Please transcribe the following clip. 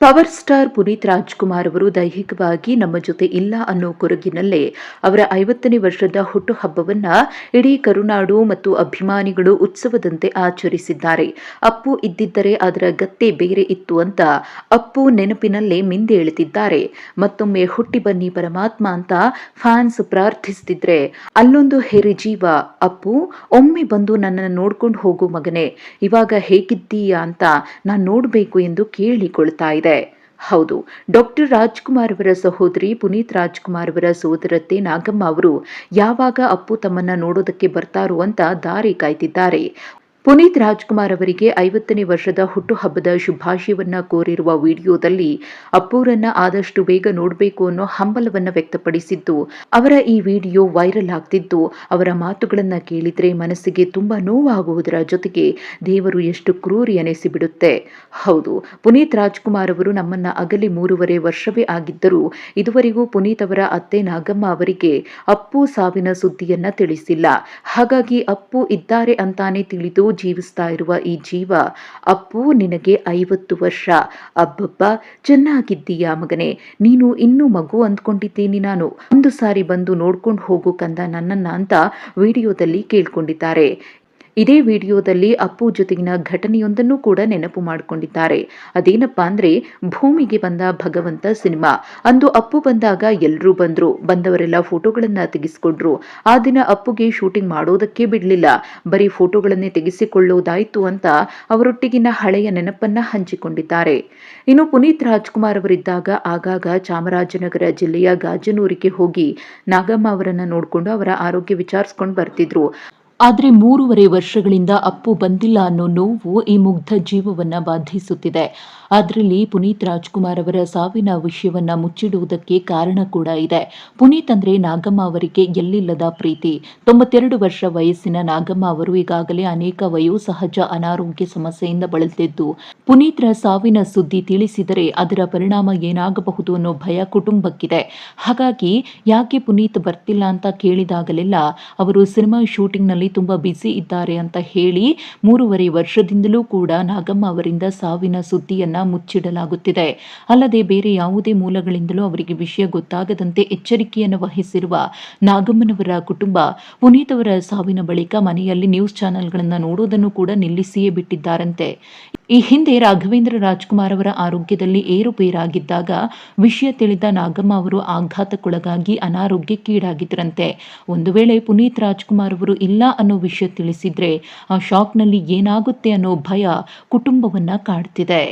Power star Puneeth Rajkumar ಅವರು ದೈಹಿಕವಾಗಿ ನಮ್ಮ ಜೊತೆ ಇಲ್ಲ ಅನ್ನೋ ಕೊರಗಿನಲ್ಲೇ ಅವರ 50ನೇ ವರ್ಷದ ಹುಟ್ಟುಹಬ್ಬವನ್ನ ಇಡೀ ಕರುನಾಡು ಮತ್ತು ಅಭಿಮಾನಿಗಳು ಉತ್ಸವದಂತೆ ಆಚರಿಸಿದ್ದಾರೆ. ಅಪ್ಪು ಇದ್ದಿದ್ದರೆ ಅದರ ಗತ್ತೆ ಬೇರೆ ಇತ್ತು ಅಂತ ಅಪ್ಪು ನೆನಪಿನಲ್ಲೇ ಮಿಂದೇಳುತ್ತಿದ್ದಾರೆ. ಮತ್ತೊಮ್ಮೆ ಹುಟ್ಟಿ ಬನ್ನಿ ಪರಮಾತ್ಮ ಅಂತ ಫ್ಯಾನ್ಸ್ ಪ್ರಾರ್ಥಿಸುತ್ತಿದ್ರೆ, ಅಲ್ಲೊಂದು ಹೆರಿಜೀವ ಅಪ್ಪು ಒಮ್ಮೆ ಬಂದು ನನ್ನನ್ನು ನೋಡ್ಕೊಂಡು ಹೋಗು ಮಗನೇ, ಇವಾಗ ಹೇಗಿದ್ದೀಯಾ ಅಂತ ನಾನ್ ನೋಡ್ಬೇಕು ಎಂದು ಕೇಳಿಕೊಳ್ತಾ ಇದೆ. ಹೌದು, ಡಾಕ್ಟರ್ ರಾಜ್ಕುಮಾರ್ ಅವರ ಸಹೋದರಿ ಪುನೀತ್ ರಾಜ್ಕುಮಾರ್ ಅವರ ಸೋದರತ್ತೆ ನಾಗಮ್ಮ ಅವರು ಯಾವಾಗ ಅಪ್ಪು ತಮ್ಮನ್ನ ನೋಡೋದಕ್ಕೆ ಬರ್ತಾರೋ ಅಂತ ದಾರಿ ಕಾಯ್ತಿದ್ದಾರೆ. ಪುನೀತ್ ರಾಜ್ಕುಮಾರ್ ಅವರಿಗೆ 50ನೇ ವರ್ಷದ ಹುಟ್ಟುಹಬ್ಬದ ಶುಭಾಶಯವನ್ನ ಕೋರಿರುವ ವಿಡಿಯೋದಲ್ಲಿ ಅಪ್ಪುರನ್ನ ಆದಷ್ಟು ಬೇಗ ನೋಡಬೇಕು ಅನ್ನೋ ಹಂಬಲವನ್ನ ವ್ಯಕ್ತಪಡಿಸಿದ್ದು, ಅವರ ಈ ವಿಡಿಯೋ ವೈರಲ್ ಆಗ್ತಿದ್ದು, ಅವರ ಮಾತುಗಳನ್ನ ಕೇಳಿದ್ರೆ ಮನಸ್ಸಿಗೆ ತುಂಬಾ ನೋವಾಗುವುದರ ಜೊತೆಗೆ ದೇವರು ಎಷ್ಟು ಕ್ರೂರಿ ಎನಿಸಿಬಿಡುತ್ತೆ. ಹೌದು, ಪುನೀತ್ ರಾಜ್ಕುಮಾರ್ ಅವರು ನಮ್ಮನ್ನ ಅಗಲಿ 3.5 ವರ್ಷವೇ ಆಗಿದ್ದರೂ ಇದುವರೆಗೂ ಪುನೀತ್ ಅವರ ಅತ್ತೆ ನಾಗಮ್ಮ ಅವರಿಗೆ ಅಪ್ಪು ಸಾವಿನ ಸುದ್ದಿಯನ್ನ ತಿಳಿಸಿಲ್ಲ. ಹಾಗಾಗಿ ಅಪ್ಪು ಇದ್ದಾರೆ ಅಂತಾನೆ ತಿಳಿದು ಜೀವಿಸ್ತಾ ಇರುವ ಈ ಜೀವ ಅಪ್ಪು ನಿನಗೆ 50 ವರ್ಷ, ಅಬ್ಬಬ್ಬ ಚೆನ್ನಾಗಿದ್ದೀಯಾ ಮಗನೇ, ನೀನು ಇನ್ನೂ ಮಗು ಅಂದ್ಕೊಂಡಿದ್ದೀನಿ ನಾನು, ಒಂದು ಸಾರಿ ಬಂದು ನೋಡ್ಕೊಂಡು ಹೋಗು ಕಂದ ನನ್ನನ್ನ ಅಂತ ವಿಡಿಯೋದಲ್ಲಿ ಕೇಳ್ಕೊಂಡಿದ್ದಾರೆ. ಇದೇ ವಿಡಿಯೋದಲ್ಲಿ ಅಪ್ಪು ಜೊತೆಗಿನ ಘಟನೆಯೊಂದನ್ನು ಕೂಡ ನೆನಪು ಮಾಡಿಕೊಂಡಿದ್ದಾರೆ. ಅದೇನಪ್ಪಾ ಅಂದ್ರೆ, ಭೂಮಿಗೆ ಬಂದ ಭಗವಂತ ಸಿನಿಮಾ. ಅಂದು ಅಪ್ಪು ಬಂದಾಗ ಎಲ್ಲರೂ ಬಂದವರೆಲ್ಲ ಫೋಟೋಗಳನ್ನ ತೆಗೆಸಿಕೊಂಡ್ರು. ಆ ದಿನ ಅಪ್ಪುಗೆ ಶೂಟಿಂಗ್ ಮಾಡೋದಕ್ಕೆ ಬಿಡ್ಲಿಲ್ಲ, ಬರೀ ಫೋಟೋಗಳನ್ನೇ ತೆಗೆಸಿಕೊಳ್ಳೋದಾಯ್ತು ಅಂತ ಅವರೊಟ್ಟಿಗಿನ ಹಳೆಯ ನೆನಪನ್ನ ಹಂಚಿಕೊಂಡಿದ್ದಾರೆ. ಇನ್ನು ಪುನೀತ್ ರಾಜ್ಕುಮಾರ್ ಅವರಿದ್ದಾಗ ಆಗಾಗ ಚಾಮರಾಜನಗರ ಜಿಲ್ಲೆಯ ಗಾಜನೂರಿಗೆ ಹೋಗಿ ನಾಗಮ್ಮ ಅವರನ್ನ ನೋಡಿಕೊಂಡು ಅವರ ಆರೋಗ್ಯ ವಿಚಾರಿಸ್ಕೊಂಡು ಬರ್ತಿದ್ರು. ಆದರೆ 3.5 ವರ್ಷಗಳಿಂದ ಅಪ್ಪು ಬಂದಿಲ್ಲ ಅನ್ನೋ ನೋವು ಈ ಮುಗ್ಧ ಜೀವವನ್ನ ಬಾಧಿಸುತ್ತಿದೆ. ಅದರಲ್ಲಿ ಪುನೀತ್ ರಾಜ್ಕುಮಾರ್ ಅವರ ಸಾವಿನ ವಿಷಯವನ್ನ ಮುಚ್ಚಿಡುವುದಕ್ಕೆ ಕಾರಣ ಕೂಡ ಇದೆ. ಪುನೀತ್ ಅಂದ್ರೆ ನಾಗಮ್ಮ ಅವರಿಗೆ ಎಲ್ಲಿಲ್ಲದ ಪ್ರೀತಿ. 92 ವರ್ಷ ವಯಸ್ಸಿನ ನಾಗಮ್ಮ ಅವರು ಈಗಾಗಲೇ ಅನೇಕ ವಯೋಸಹಜ ಅನಾರೋಗ್ಯ ಸಮಸ್ಯೆಯಿಂದ ಬಳಲ್ತಿದ್ದು, ಪುನೀತ್ರ ಸಾವಿನ ಸುದ್ದಿ ತಿಳಿಸಿದರೆ ಅದರ ಪರಿಣಾಮ ಏನಾಗಬಹುದು ಅನ್ನೋ ಭಯ ಕುಟುಂಬಕ್ಕಿದೆ. ಹಾಗಾಗಿ ಯಾಕೆ ಪುನೀತ್ ಬರ್ತಿಲ್ಲ ಅಂತ ಕೇಳಿದಾಗಲೆಲ್ಲ ಅವರು ಸಿನಿಮಾ ಶೂಟಿಂಗ್ನಲ್ಲಿ ತುಂಬಾ ಬ್ಯುಸಿ ಇದ್ದಾರೆ ಅಂತ ಹೇಳಿ 3.5 ವರ್ಷದಿಂದಲೂ ಕೂಡ ನಾಗಮ್ಮ ಅವರಿಂದ ಸಾವಿನ ಸುದ್ದಿಯನ್ನ ಮುಚ್ಚಿಡಲಾಗುತ್ತಿದೆ. ಅಲ್ಲದೆ ಬೇರೆ ಯಾವುದೇ ಮೂಲಗಳಿಂದಲೂ ಅವರಿಗೆ ವಿಷಯ ಗೊತ್ತಾಗದಂತೆ ಎಚ್ಚರಿಕೆಯನ್ನು ವಹಿಸಿರುವ ನಾಗಮ್ಮನವರ ಕುಟುಂಬ ಪುನೀತ್ ಅವರ ಸಾವಿನ ಬಳಿಕ ಮನೆಯಲ್ಲಿ ನ್ಯೂಸ್ ಚಾನೆಲ್ಗಳನ್ನು ನೋಡೋದನ್ನು ಕೂಡ ನಿಲ್ಲಿಸಿಯೇ ಬಿಟ್ಟಿದ್ದಾರಂತೆ. ಈ ಹಿಂದೆ ರಾಘವೇಂದ್ರ ರಾಜ್ಕುಮಾರ್ ಅವರ ಆರೋಗ್ಯದಲ್ಲಿ ಏರುಪೇರಾಗಿದ್ದಾಗ ವಿಷಯ ತಿಳಿದ ನಾಗಮ್ಮ ಅವರು ಆಘಾತಕ್ಕೊಳಗಾಗಿ ಅನಾರೋಗ್ಯಕ್ಕೀಡಾಗಿದ್ದರಂತೆ. ಒಂದು ವೇಳೆ ಪುನೀತ್ ರಾಜ್ಕುಮಾರ್ ಅವರು ಇಲ್ಲ ಅನ್ನೋ ವಿಷಯ ತಿಳಿಸಿದ್ರೆ ಆ ಶಾಕ್ನಲ್ಲಿ ಏನಾಗುತ್ತೆ ಅನ್ನೋ ಭಯ ಕುಟುಂಬವನ್ನ ಕಾಡ್ತಿದೆ.